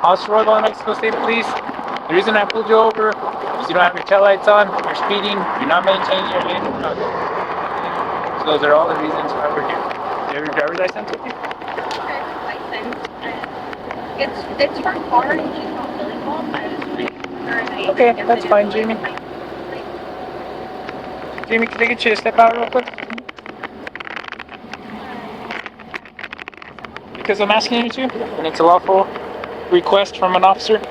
Officer Royal New Mexico State Police. The reason I pulled you over is you don't have your tail lights on, you're speeding, you're not maintaining your lane. So those are all the reasons why we're here. Do you have your driver's license with you? Driver's license. It's for car and she's not really involved. Okay, that's fine, Jamie. Jamie, can I get you to step out real quick? Because I'm asking you to, and it's a lawful request from an officer.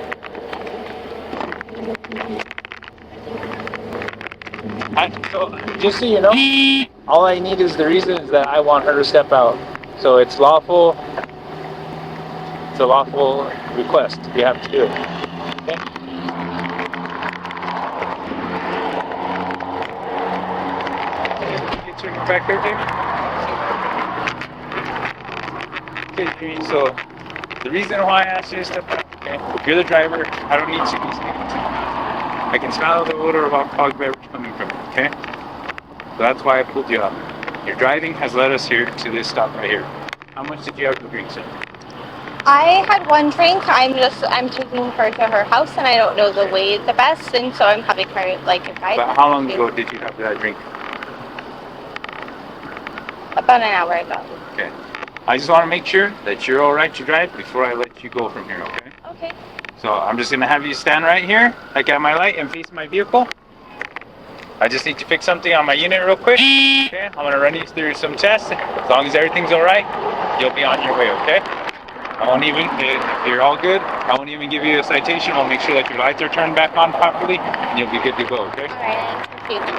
So, just so you know, all I need is the reason is that I want her to step out. So it's lawful. It's a lawful request. You have to do it. Okay? Get your back there, Jamie. Okay, Jamie. So the reason why I asked you to step out, okay? You're the driver. I don't need to be speaking to you. I can smell the odor of alcoholic beverage coming from you, okay? So that's why I pulled you up. Your driving has led us here to this stop right here. How much did you have to drink, sir? I had one drink. I'm taking her to her house, and I don't know the way the best, and so I'm having her like a guide. But how long ago did you have that drink? About an hour ago. Okay. I just want to make sure that you're all right to drive before I let you go from here, okay? Okay. So I'm just going to have you stand right here, like at my light, and face my vehicle. I just need to fix something on my unit real quick. Okay, I'm going to run you through some tests. As long as everything's all right, you'll be on your way, okay? I won't even, if you're all good, I won't even give you a citation. I'll make sure that your lights are turned back on properly, and you'll be good to go, okay? All right. Thank you.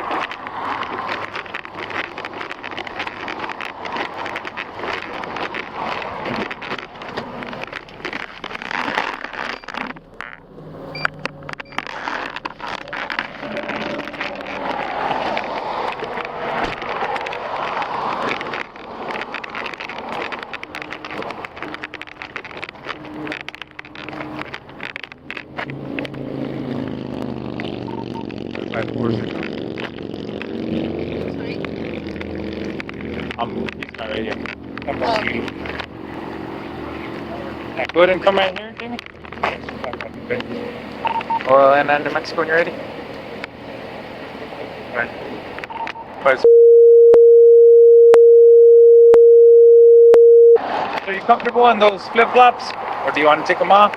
He's not right here. Go ahead and come right here, Jamie. Oil and under Mexico when you're ready. Right. Are you comfortable in those flip-flops? Or do you want to take them off?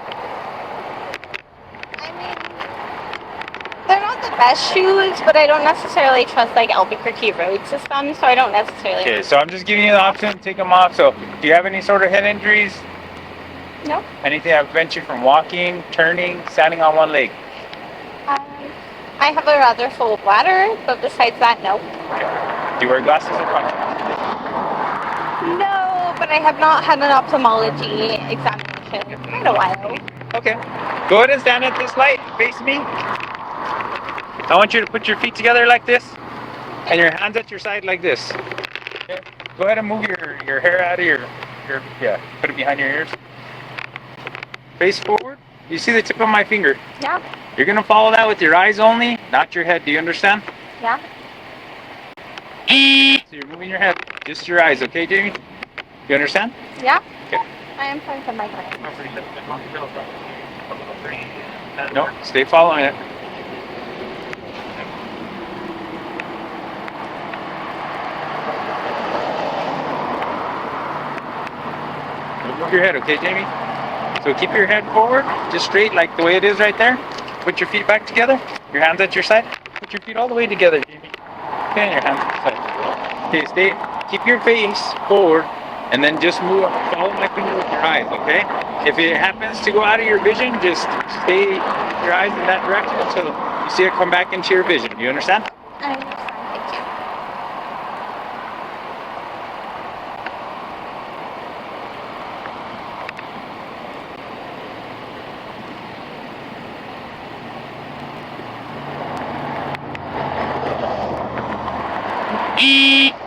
I mean, they're not the best shoes, but I don't necessarily trust like Albuquerque road system, so I don't necessarily. Okay, so I'm just giving you the option to take them off. So, do you have any sort of head injuries? No. Anything that prevents you from walking, turning, standing on one leg? I have a rather full bladder, but besides that, no. Okay. Do you wear glasses or contacts? No, but I have not had an ophthalmology examination in quite a while. Okay. Go ahead and stand at this light. Face me. I want you to put your feet together like this, and your hands at your side like this. Okay. Go ahead and move your hair out of your put it behind your ears. Face forward. You see the tip of my finger? Yeah. You're going to follow that with your eyes only, not your head. Do you understand? Yeah. So you're moving your head, just your eyes, okay, Jamie? You understand? Yeah. Okay. I am trying to my mind. No, stay following it. Move your head, okay, Jamie? So keep your head forward, just straight like the way it is right there. Put your feet back together. Your hands at your side. Put your feet all the way together, Jamie. Okay, and your hands at your side. Okay, keep your face forward, and then just move, follow my finger with your eyes, okay? If it happens to go out of your vision, just stay your eyes in that direction until you see it come back into your vision. You understand? I understand. Thank you.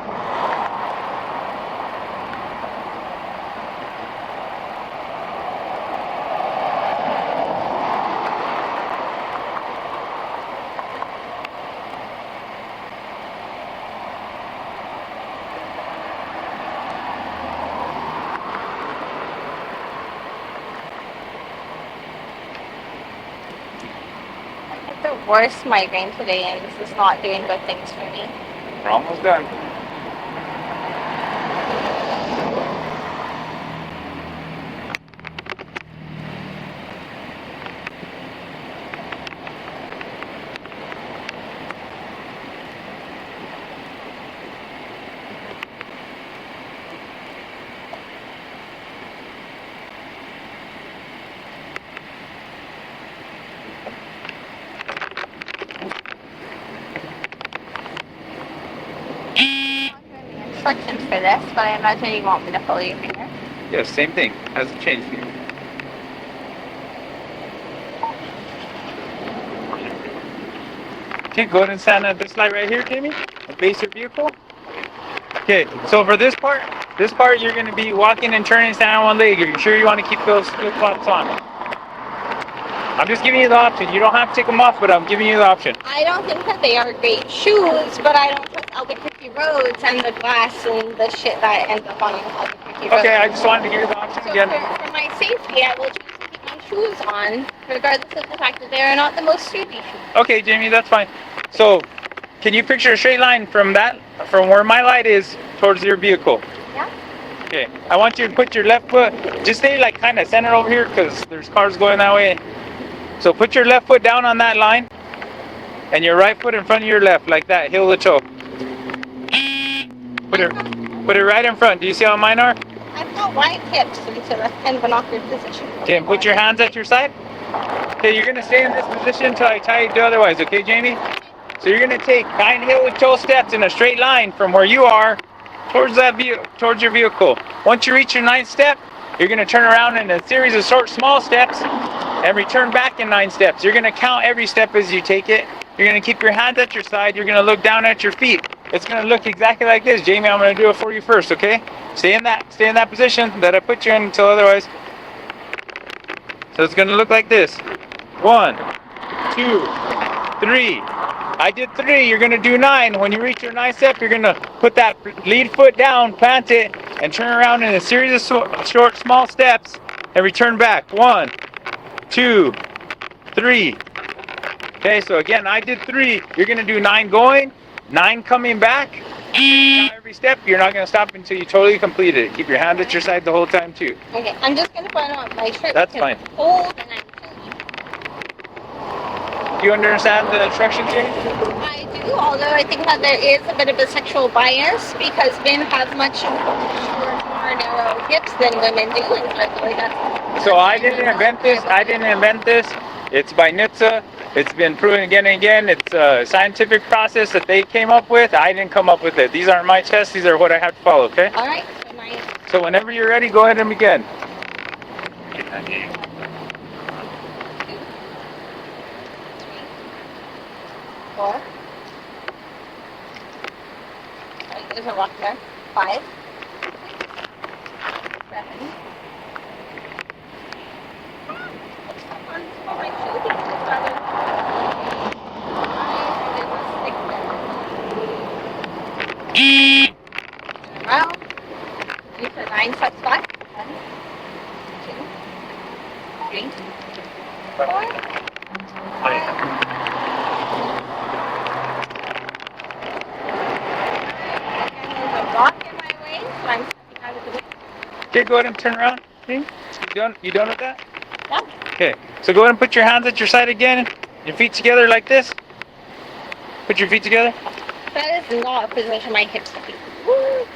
worse migraine today, and this is not doing good things for me. We're almost done. Instructions for this, but I imagine you want me to follow your finger. Yes, same thing. Hasn't changed for you. Okay, go ahead and stand at this light right here, Jamie. Face your vehicle. Okay, so for this part you're going to be walking and turning, stand on one leg. Are you sure you want to keep those flip-flops on? I'm just giving you the option. You don't have to take them off, but I'm giving you the option. I don't think that they are great shoes, but I don't trust Albuquerque roads and the glass and the shit that ends up on Albuquerque roads. Okay, I just wanted to give you the option So again. for my safety, I will choose to keep my shoes on, regardless of the fact that they are not the most sturdy shoes. Okay, Jamie, that's fine. So, can you picture a straight line from where my light is towards your vehicle? Yeah. Okay, I want you to put your left foot, just stay like kind of centered over here because there's cars going that way. So put your left foot down on that line and your right foot in front of your left, like that, heel to toe. Put it right in front. Do you see how mine are? I've got wide hips, and so that's kind of an awkward position. Okay, and put your hands at your side. Okay, you're going to stay in this position until I tell you to do otherwise, okay, Jamie? So you're going to take 9 heel to toe steps in a straight line from where you are towards your vehicle. Once you reach your 9th step, you're going to turn around in a series of short, small steps and return back in 9 steps. You're going to count every step as you take it. You're going to keep your hands at your side. You're going to look down at your feet. It's going to look exactly like this. Jamie, I'm going to do it for you first, okay? Stay in that position that I put you in until otherwise. So it's going to look like this. 1, 2, 3. I did 3. You're going to do 9. When you reach your 9th step, you're going to put that lead foot down, plant it, and turn around in a series of short, small steps and return back. 1, 2, 3. Okay, so again, I did 3. You're going to do 9 going, 9 coming back. Every step, you're not going to stop until you totally complete it. Keep your hand at your side the whole time, too. Okay, I'm just going to put on my shirt. That's fine. Hold and I'm Do you understand the instructions here? I do, although I think that there is a bit of a sexual bias because men have much more narrow hips than women do, and so I feel like that's... So I didn't invent this. It's by NHTSA. It's been proven again and again. It's a scientific process that they came up with. I didn't come up with it. These aren't my tests. These are what I have to follow, okay? All right. So whenever you're ready, go ahead and begin. 4. There's a rock there. 5. 7. Well, these are 9 steps back. 1, 2, 3, 4. Rock in my way, so I'm stepping out of the way. Okay, go ahead and turn around. You done with that? Yeah. Okay, so go ahead and put your hands at your side again. Your feet together like this. Put your feet together. That is not a position my hips to be.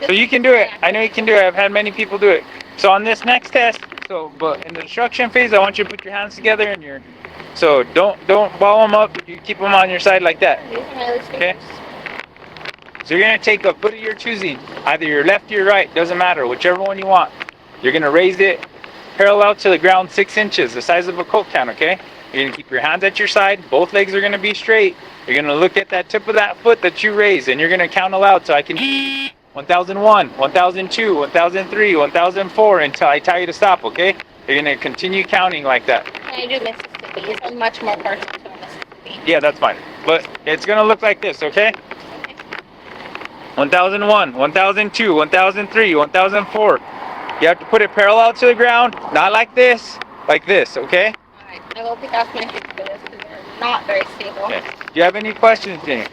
So you can do it. I know you can do it. I've had many people do it. So on this next test, but in the instruction phase, I want you to put your hands together and so don't ball them up. You keep them on your side like that. Okay. So you're gonna take a foot of your choosing, either your left or your right, doesn't matter, whichever one you want. You're gonna raise it parallel to the ground 6 inches, the size of a Coke can, okay? You're gonna keep your hands at your side, both legs are gonna be straight. You're gonna look at that tip of that foot that you raised, and you're gonna count aloud so I can 1001, 1002, 1003, 1004 until I tell you to stop, okay? You're gonna continue counting like that. I do Mississippi, so I'm much more partial to Mississippi. Yeah, that's fine. But it's gonna look like this, okay? 1001, 1002, 1003, 1004. You have to put it parallel to the ground, not like this, okay? Alright, I will pick off my hips for this because they're not very stable. Okay. Do you have any questions, Jamie?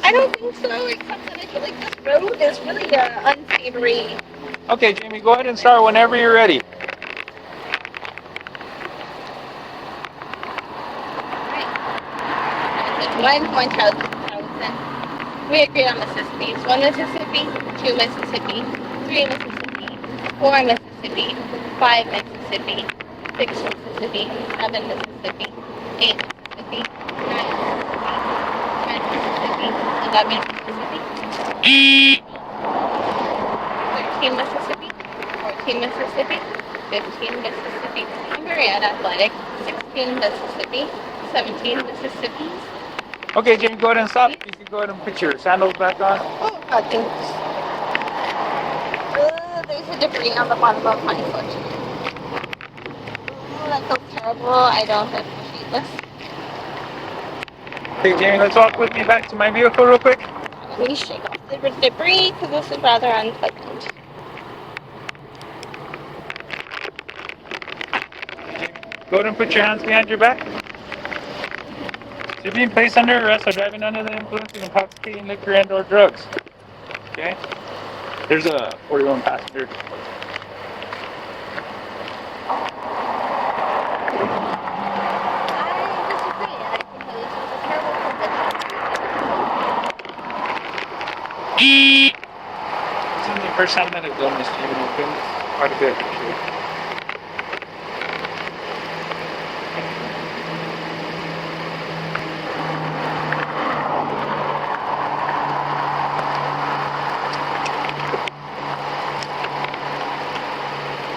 I don't think so, except that I feel like this road is really unsavory. Okay, Jamie, go ahead and start whenever you're ready. Right. 1,000. We agreed on Mississippi. 1 Mississippi, 2 Mississippi, 3 Mississippi, 4 Mississippi, 5 Mississippi, 6 Mississippi, 7 Mississippi, 8 Mississippi, 9 Mississippi, 10 Mississippi, 11 Mississippi, 13 Mississippi, 14 Mississippi, 15 Mississippi. I'm very unathletic. 16 Mississippi, 17 Mississippi. Okay, Jamie, go ahead and stop. You can go ahead and put your sandals back on. Oh, God, thanks. There's a debris on the bottom of my foot. Oh, that feels terrible. I don't appreciate this. Okay, Jamie, let's walk with me back to my vehicle real quick. Let me shake off the debris because this is rather unpleasant. Go ahead and put your hands behind your back. You're being placed under arrest for driving under the influence of intoxicating liquor and or drugs. Okay? There's a 41 passenger. This isn't the first time that I've done this to you. I've done this quite a bit, actually.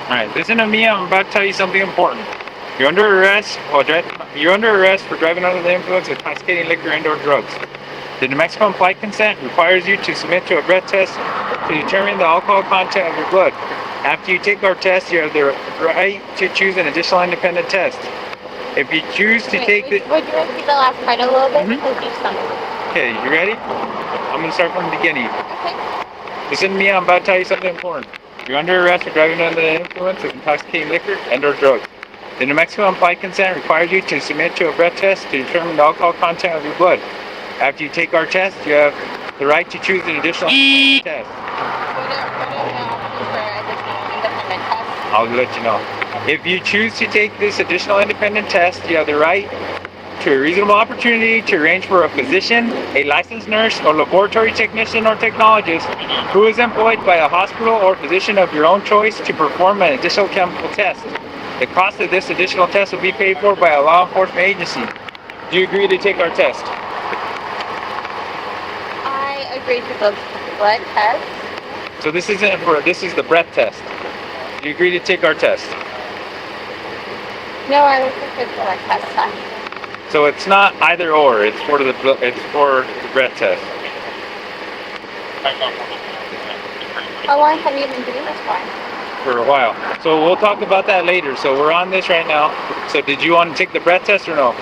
Alright, listen to me. I'm about to tell you something important. You're under arrest for driving under the influence of intoxicating liquor and or drugs. The New Mexico implied consent requires you to submit to a breath test to determine the alcohol content of your blood. After you take our test, you have the right to choose an additional independent test. If you choose to take the... Would you repeat the last part a little bit? Because you stumbled. Okay, you ready? I'm going to start from the beginning. Okay. Listen to me. I'm about to tell you something important. You're under arrest for driving under the influence of intoxicating liquor and or drugs. The New Mexico implied consent requires you to submit to a breath test to determine the alcohol content of your blood. After you take our test, you have the right to choose an additional test. What are the options for additional independent tests? I'll let you know. If you choose to take this additional independent test, you have the right to a reasonable opportunity to arrange for a physician, a licensed nurse, or laboratory technician or technologist who is employed by a hospital or physician of your own choice to perform an additional chemical test. The cost of this additional test will be paid for by a law enforcement agency. Do you agree to take our test? I agree to the blood test. So this is the breath test. Do you agree to take our test? No, I don't think it's blood test. So it's not either or. It's for the breath test. How long have you been doing this for? For a while. So we'll talk about that later. So we're on this right now. So did you want to take the breath test or no?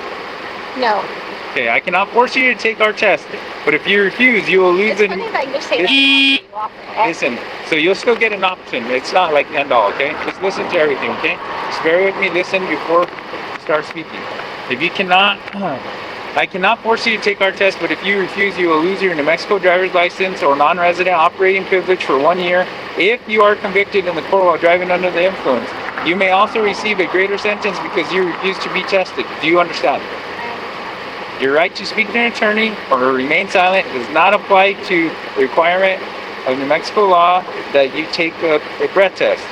No. Okay, I cannot force you to take our test, but if you refuse, you will lose It's funny that you say that. Listen, so you'll still get an option. It's not like the end all, okay? Just listen to everything, okay? Just bear with me, listen before you start speaking. If you cannot, I cannot force you to take our test, but if you refuse, you will lose your New Mexico driver's license or non-resident operating privilege for 1 year if you are convicted in the court while driving under the influence. You may also receive a greater sentence because you refuse to be tested. Do you understand? Your right to speak to an attorney or remain silent does not apply to the requirement of New Mexico law that you take a breath test.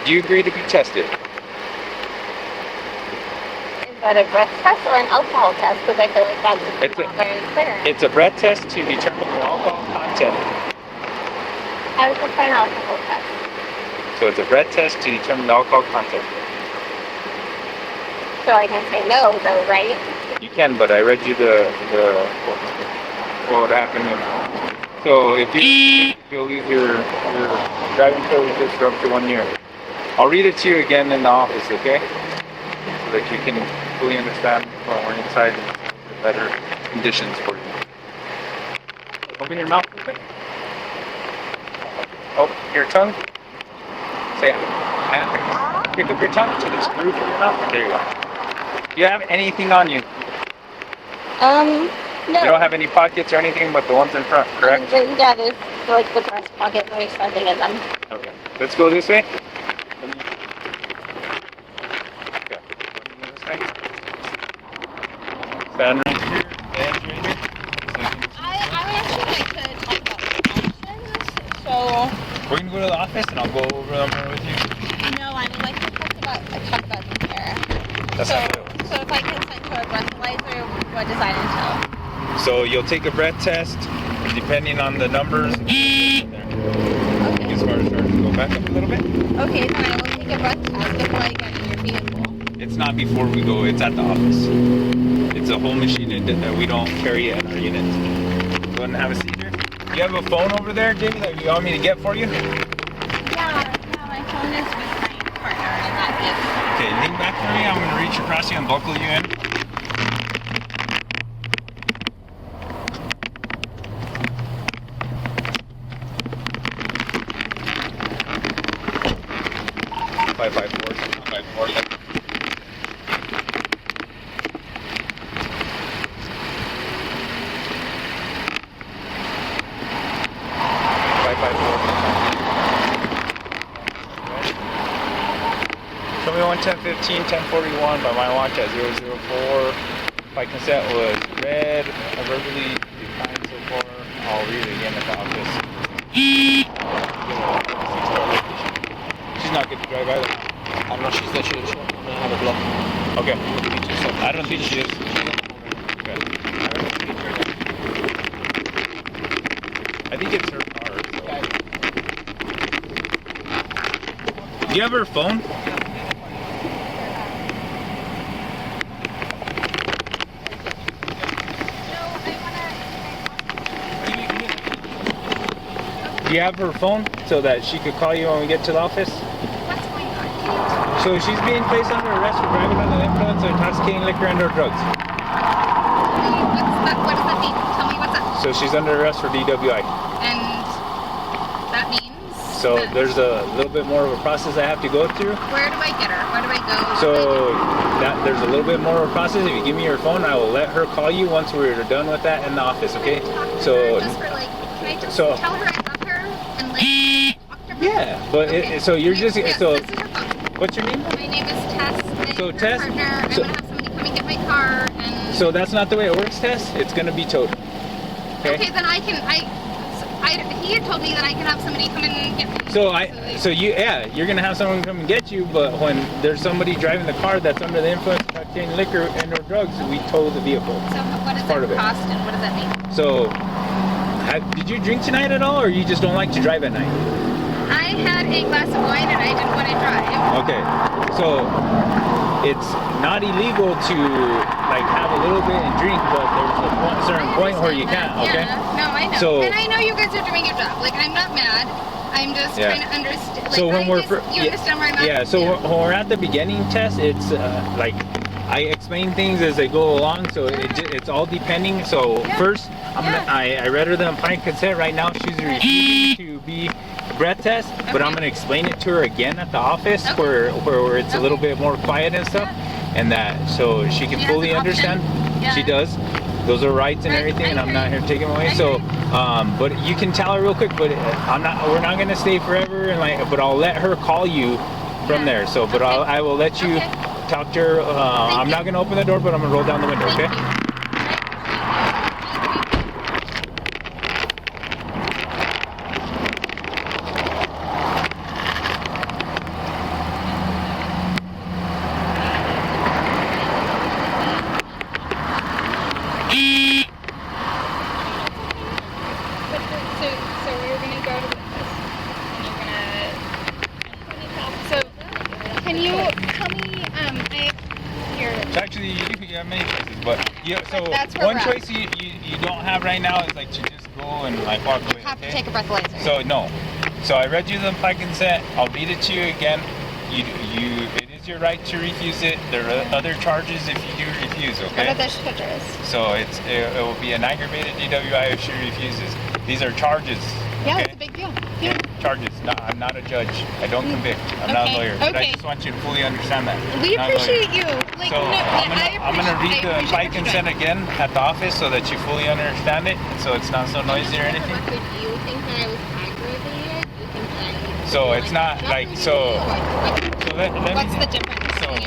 Do you agree to be tested? Is that a breath test or an alcohol test? Because I feel like that's not very clear. It's a breath test to determine the alcohol content. How is it for an alcohol test? So it's a breath test to determine the alcohol content. So I can say no, though, right? You can, but I read you what happened. So if you'll lose your driving privileges for up to 1 year. I'll read it to you again in the office, okay? So that you can fully understand when we're inside and better conditions for you. Open your mouth a bit. Oh, your tongue. Say, pick up your tongue to this groove in your mouth. There you go. Do you have anything on you? No. You don't have any pockets or anything but the ones in front, correct? Yeah, there's like the breast pocket. There's something in them. Okay. Let's go this way. Okay. This way. Stand right here. Stand right here. I actually like to talk about options. So. We're gonna go to the office and I'll go over them with you. No, I would like to talk about the hair. That's so if I consent to a breathalyzer, what does that entail? So you'll take a breath test, depending on the numbers. Okay. As far as charge, go back up a little bit. Okay, fine. I will take a breath test before I get in your vehicle. It's not before we go. It's at the office. It's a whole machine that we don't carry it in our unit. Go ahead and have a seat here. You have a phone over there, Jamie, that you want me to get for you? Yeah, my phone is with my partner, and that is. Okay, lean back for me. I'm gonna reach across you and buckle you in. Five four. Show me 11015 1041 by my watch at 004. My consent was read, verbally defined so far. I'll read it again at the office. She's not good to drive either. I don't know, she's have a block. Okay. I don't think she is. Okay. I think it's her car. So. Do you have her phone? Do you have her phone so that she could call you when we get to the office? What's going on? So she's being placed under arrest for driving under the influence of intoxicating liquor and/or drugs. What does that mean? Tell me what's up. So she's under arrest for DWI. And that means. So there's a little bit more of a process I have to go through. Where do I get her? Where do I go? So there's a little bit more of a process. If you give me your phone, I will let her call you once we're done with that in the office. Okay? So. Just for like, can I just so, tell her I love her and like talk to her? Yeah, but okay. So you're just yes, so. This is her phone. What's your name? My name is Tess. So her Tess. Partner. I'm gonna have somebody come and get my car and. So that's not the way it works, Tess. It's gonna be towed. Okay, then I can. He had told me that I can have somebody come and get me. You're gonna have someone come and get you, but when there's somebody driving the car that's under the influence of cocaine, liquor, and/or drugs, we tow the vehicle. So what does part that of it. cost and what does that mean? So, did you drink tonight at all, or you just don't like to drive at night? I had a glass of wine and I didn't want to drive. Okay, so it's not illegal to like have a little bit and drink, but there's a certain point where you can't. Okay. Yeah, no, I know. So, and I know you guys are doing your job. Like, I'm not mad. I'm just trying to understand. Like, so when you understand where I'm at? Yeah. So when we're at the beginning test, it's like I explain things as they go along. So it's all depending. So first, I read her the implied consent. Right now, she's refusing to be breath test, but I'm gonna explain it to her again at the office where it's a little bit more quiet and stuff, and that so she can fully understand. She does. Those are rights and everything, and I'm not here to take them away. So, but you can tell her real quick. But we're not gonna stay forever, and but I'll let her call you from there. So, but I will let you talk to her. I'm not gonna open the door, but I'm gonna roll down the window. Okay? So we're gonna go to this. So can you tell me? Actually, you have many choices, but so that's where one we're choice you don't have right now is like to just go and like walk away. Have okay? to take a breathalyzer. So no. So I read you the implied consent. I'll read it to you again. It is your right to refuse it. There are other charges if you do refuse. Okay. What are those pictures? So it will be an aggravated DWI if she refuses. These are charges. Yeah, okay? it's a big deal. Yeah. Charges. No, I'm not a judge. I don't convict. I'm not a Okay, lawyer. But I okay. just want you to fully understand that. We Not a lawyer. appreciate you. Like, So no, I'm gonna read the implied consent again. again at the office so that you fully understand it, so it's not so noisy or anything. Do you think that I was aggravated? Do you think that I So it's not like so. So let What's me. the difference So in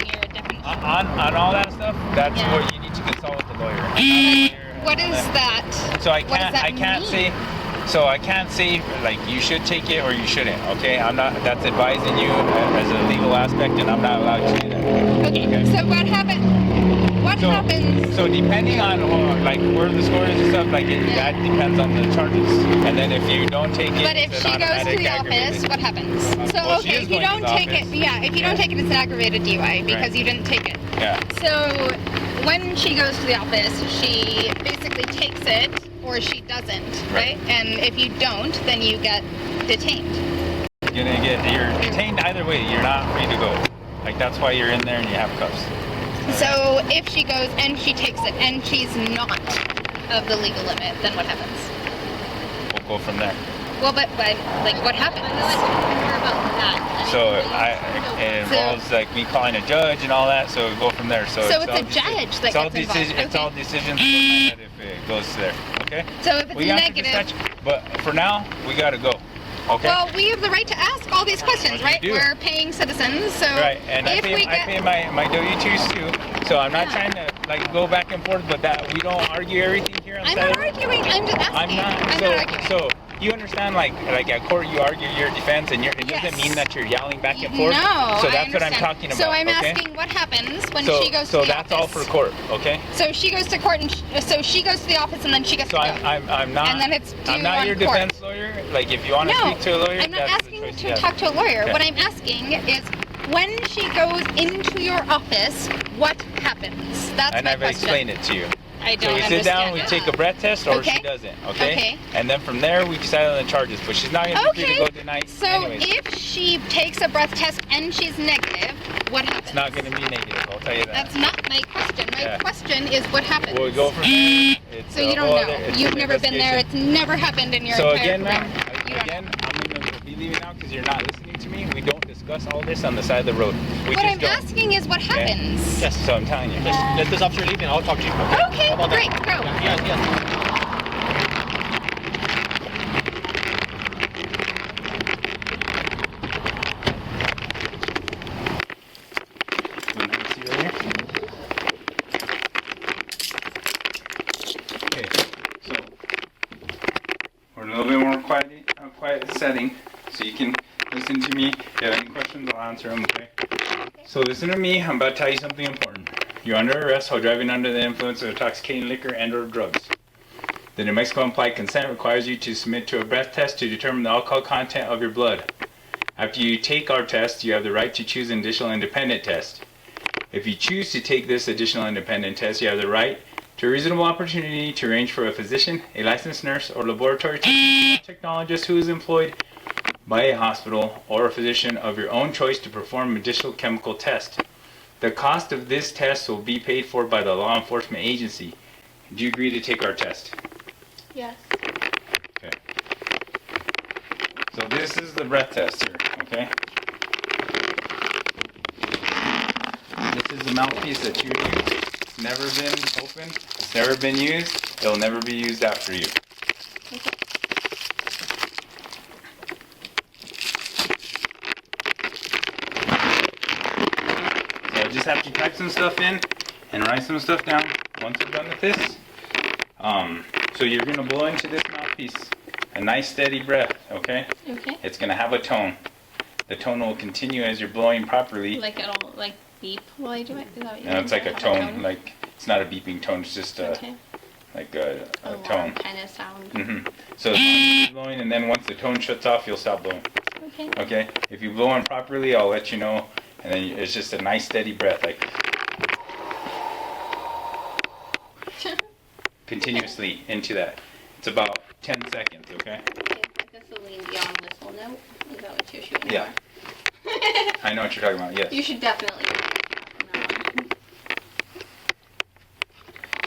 your definition? on all that stuff, that's Yeah. what you need to consult with the lawyer. I'm not a lawyer, What I'm is not- that? So What does that I can't mean? say. So I can't say like you should take it or you shouldn't. Okay, I'm not. That's advising you as a legal aspect, and I'm not allowed to do that. Okay. So what happened? What happens? So depending on like where the score is and stuff, like Yeah. that depends on the charges. And then if you don't take it, But if it's she an goes to automatic the office, aggravated. what happens? So Well, she okay, is if you going to don't the take it, office. yeah, if you don't take it, it's an aggravated DUI because Right. you didn't take it. Yeah. So when she goes to the office, she basically takes it or she doesn't, right? And if you don't, then you get detained. You're detained either way. You're not free to go. Like that's why you're in there and you have cuffs. So if she goes and she takes it and she's not of the legal limit, then what happens? We'll go from there. Well, but like what happens? More about that. So it involves like me calling a judge and all that. So we go from there. So So it's it's all a judge that it's all gets involved. It's all decisions in my head if it goes there. Okay. So if it's We answer negative. dispatch, but for now we gotta go. Okay. Well, we have the right to ask all these questions, You right? do. We're paying citizens, so Right, and I if pay, we I get pay my W-2s too, so I'm not Yeah. trying to like go back and forth, but that we don't argue everything here on I'm Saturday. not arguing. I'm just asking. I'm not. I'm so, not arguing. so you understand, like at court, you argue your defense, and it doesn't Yes. mean that you're yelling back and forth. No, So I that's what I'm understand. talking about. So I'm okay? asking what happens when So, she goes so to the that's office. all for court, okay? So she goes to court, and so she goes to the office, and then she gets So to go. I'm not. And then it's due I'm not on your court. defense lawyer. Like if you want to No, speak to a lawyer, I'm not that's asking the choice to you have. talk to a lawyer. Okay. What I'm asking is when she goes into your office, what happens? That's And my I've question. explained it to you. I don't So we sit down, we understand. take a breath test, or Okay. she doesn't, okay? Okay. And then from there, we decide on the charges. But she's not going to be free to go tonight So anyways. if she takes a breath test and she's negative, what happens? It's not going to be negative, I'll tell you that. That's not my question. My Yeah. question is what happens. We'll go from there. It's So a you don't whole know. other- it's You've an never been there. investigation. It's never happened in your So entire again, ma'am, career. You don't again, know. I'm going to be leaving now because you're not listening to me. We don't discuss all this on the side of the road. We What just I'm don't. asking is what happens. Yes, so I'm telling you. Let this officer leave and I'll talk to you. Okay, How about that? great, go. Yes, yes. See right here? Okay, so we're a little bit more quiet setting, so you can listen to me. If you have any questions, I'll answer them, okay? So listen to me, I'm about to tell you something important. You're under arrest while driving under the influence of intoxicating liquor and or drugs. The New Mexico implied consent requires you to submit to a breath test to determine the alcohol content of your blood. After you take our test, you have the right to choose an additional independent test. If you choose to take this additional independent test, you have the right to a reasonable opportunity to arrange for a physician, a licensed nurse, or laboratory technologist who is employed by a hospital or a physician of your own choice to perform additional chemical test. The cost of this test will be paid for by the law enforcement agency. Do you agree to take our test? Yes. Okay. So this is the breath test here, okay? This is the mouthpiece that you use. It's never been opened. It's never been used. It'll never be used after you. So I just have to type some stuff in and write some stuff down once we're done with this. So you're going to blow into this mouthpiece a nice steady breath, okay? Okay. It's going to have a tone. The tone will continue as you're blowing properly. Like it'll like beep while I do it. Is that what you No, mean? it's like a Have tone. Like it's not a beeping tone. It's just Okay. like a Alarm tone. kind of sound. So as long as you're blowing, and then once the tone shuts off, you'll stop blowing. Okay. Okay? If you blow in properly, I'll let you know. And then it's just a nice steady breath, like continuously into that. It's about 10 seconds, okay? Like a Celine Dion whistle note. Is that what you're shooting Yeah. for? I know what you're talking about, yes. You should definitely. do that from now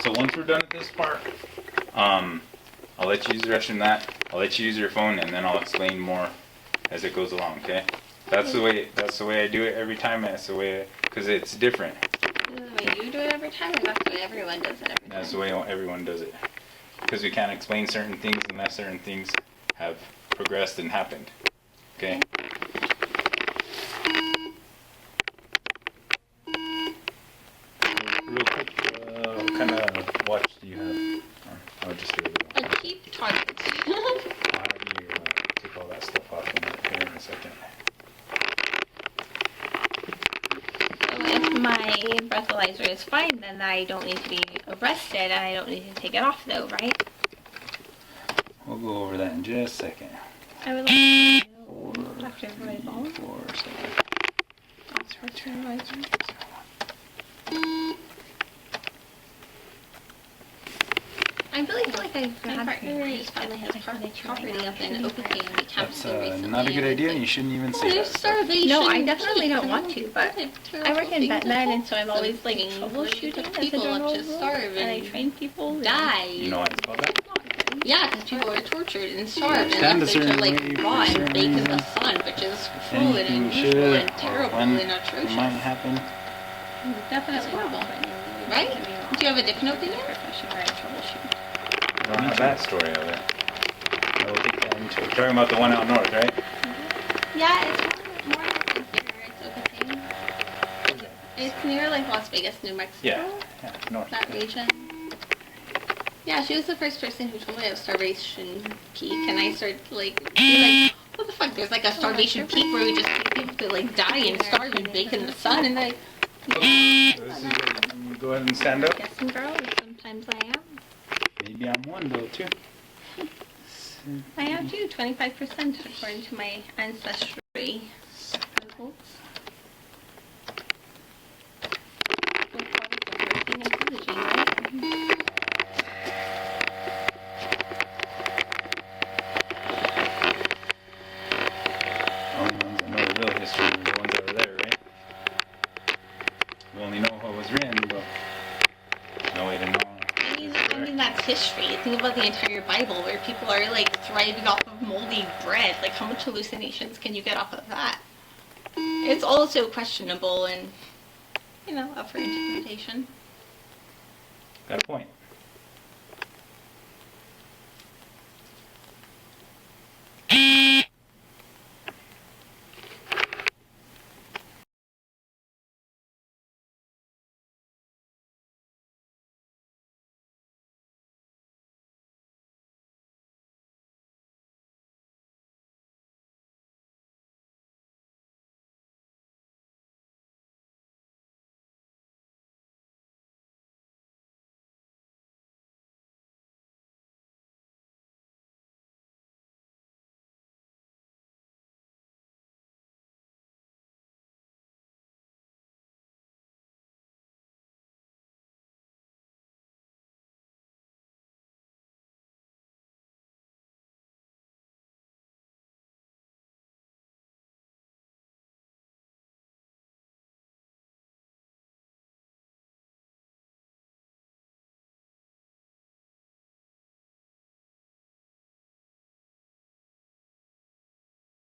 on. So once we're done with this part, I'll let you use the rest of that. I'll let you use your phone, and then I'll explain more as it goes along. Okay? That's the way I do it every time. That's the way, because it's different. Is that the way you do it every time, or that's the way everyone does it every time? That's the way everyone does it. Because we can't explain certain things unless certain things have progressed and happened. Okay? Real quick, what kind of watch do you have? Or I'll just do a little. A cheap target. I'll have you take all that stuff off here in a second. So if my breathalyzer is fine, then I don't need to be arrested, and I don't need to take it off, though, right? We'll go over that in just a second. I would like to know after my phone. 4 seconds. I really feel like my partner is finally has property up in Oakland. That's not a good idea, and you shouldn't even say There's that. starvation. No, I definitely don't want to, but I work in vet med, and so I'm always like Thinking troubleshooting people up to people, starve and I and train people. die. You know why it's called that? Yeah, because people are tortured and starved Stand and a left there to certain like way for rot and certain bake in the reason. sun, which is cruel and Anything unusual should, and terrible when and atrocious. it might happen. Definitely horrible. horrible. Right? Do you have a different opinion? Profession where I troubleshoot. I don't have that story of it. I will take that into it. You're talking about the one out north, right? Yeah, it's more like it's okay. It's near like Las Vegas, New Mexico. Yeah, north. That region. Yeah, she was the first person who told me of starvation peak, and I started like being like, what the fuck? There's like a starvation peak where we just leave people to like die and starve and bake in the sun, and like, Go ahead and stand up. Guessing girl, sometimes I am. Maybe I'm one though too. I am too, 25% according to my ancestry results. Only ones that know the real history are the ones that were there, right? We only know what was written, but no way to know. I mean that's history. Think about the entire Bible where people are like thriving off of moldy bread. Like how much hallucinations can you get off of that? It's also questionable and, you know, up for interpretation. Got a point.